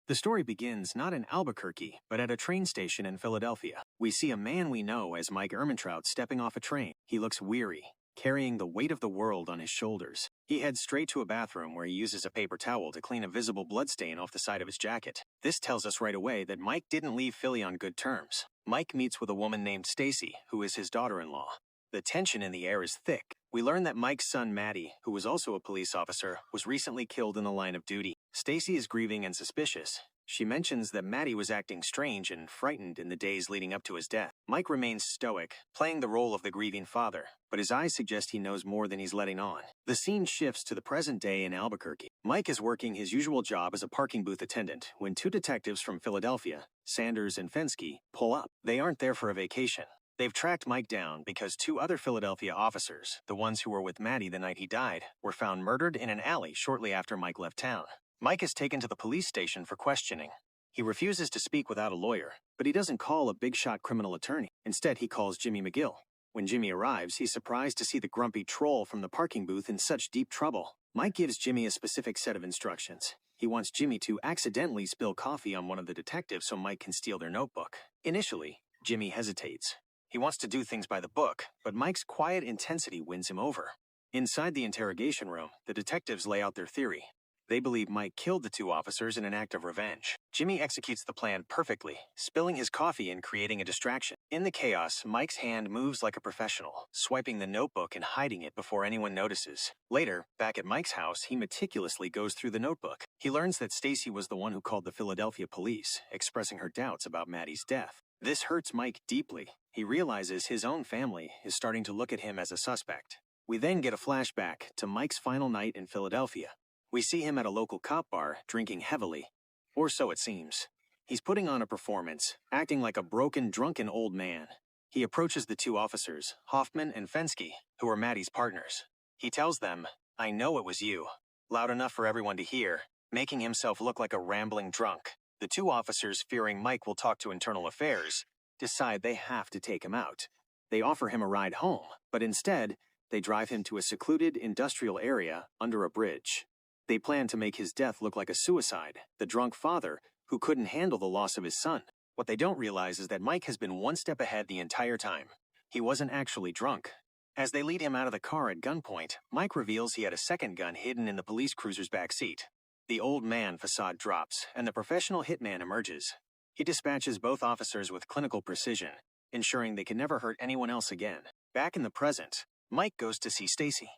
The story begins not in Albuquerque, but at a train station in Philadelphia. We see a man we know as Mike Ehrmantraut stepping off a train. He looks weary, carrying the weight of the world on his shoulders. He heads straight to a bathroom where he uses a paper towel to clean a visible bloodstain off the side of his jacket. This tells us right away that Mike didn't leave Philly on good terms. Mike meets with a woman named Stacey, who is his daughter-in-law. The tension in the air is thick. We learn that Mike's son Matty, who was also a police officer, was recently killed in the line of duty. Stacey is grieving and suspicious. She mentions that Matty was acting strange and frightened in the days leading up to his death. Mike remains stoic, playing the role of the grieving father, but his eyes suggest he knows more than he's letting on. The scene shifts to the present day in Albuquerque. Mike is working his usual job as a parking booth attendant when two detectives from Philadelphia, Sanders and Fensky, pull up. They aren't there for a vacation. They've tracked Mike down because two other Philadelphia officers, the ones who were with Matty the night he died, were found murdered in an alley shortly after Mike left town. Mike is taken to the police station for questioning. He refuses to speak without a lawyer, but he doesn't call a big-shot criminal attorney. Instead, he calls Jimmy McGill. When Jimmy arrives, he's surprised to see the grumpy troll from the parking booth in such deep trouble. Mike gives Jimmy a specific set of instructions. He wants Jimmy to accidentally spill coffee on one of the detectives so Mike can steal their notebook. Initially, Jimmy hesitates. He wants to do things by the book, but Mike's quiet intensity wins him over. Inside the interrogation room, the detectives lay out their theory. They believe Mike killed the two officers in an act of revenge. Jimmy executes the plan perfectly, spilling his coffee and creating a distraction. In the chaos, Mike's hand moves like a professional, swiping the notebook and hiding it before anyone notices. Later, back at Mike's house, he meticulously goes through the notebook. He learns that Stacey was the one who called the Philadelphia police, expressing her doubts about Matty's death. This hurts Mike deeply. He realizes his own family is starting to look at him as a suspect. We then get a flashback to Mike's final night in Philadelphia. We see him at a local cop bar, drinking heavily. Or so it seems. He's putting on a performance, acting like a broken, drunken old man. He approaches the two officers, Hoffman and Fensky, who are Matty's partners. He tells them, "I know it was you," loud enough for everyone to hear, making himself look like a rambling drunk. The two officers, fearing Mike will talk to internal affairs, decide they have to take him out. They offer him a ride home, but instead, they drive him to a secluded industrial area under a bridge. They plan to make his death look like a suicide, the drunk father who couldn't handle the loss of his son. What they don't realize is that Mike has been one step ahead the entire time. He wasn't actually drunk. As they lead him out of the car at gunpoint, Mike reveals he had a second gun hidden in the police cruiser's back seat. The old man facade drops, and the professional hitman emerges. He dispatches both officers with clinical precision, ensuring they can never hurt anyone else again. Back in the present, Mike goes to see Stacey.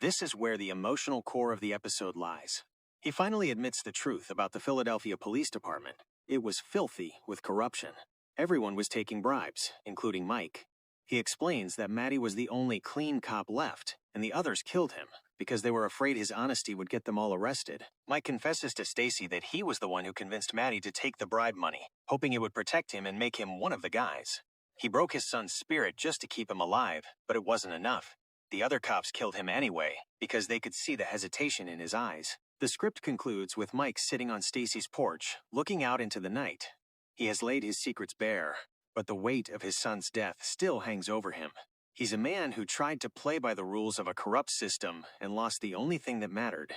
This is where the emotional core of the episode lies. He finally admits the truth about the Philadelphia Police Department. It was filthy with corruption. Everyone was taking bribes, including Mike. He explains that Matty was the only clean cop left, and the others killed him because they were afraid his honesty would get them all arrested. Mike confesses to Stacey that he was the one who convinced Matty to take the bribe money, hoping it would protect him and make him one of the guys. He broke his son's spirit just to keep him alive, but it wasn't enough. The other cops killed him anyway, because they could see the hesitation in his eyes. The script concludes with Mike sitting on Stacey's porch, looking out into the night. He has laid his secrets bare, but the weight of his son's death still hangs over him. He's a man who tried to play by the rules of a corrupt system and lost the only thing that mattered.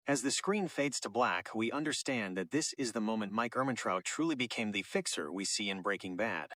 As the screen fades to black, we understand that this is the moment Mike Ehrmantraut truly became the fixer we see in Breaking Bad.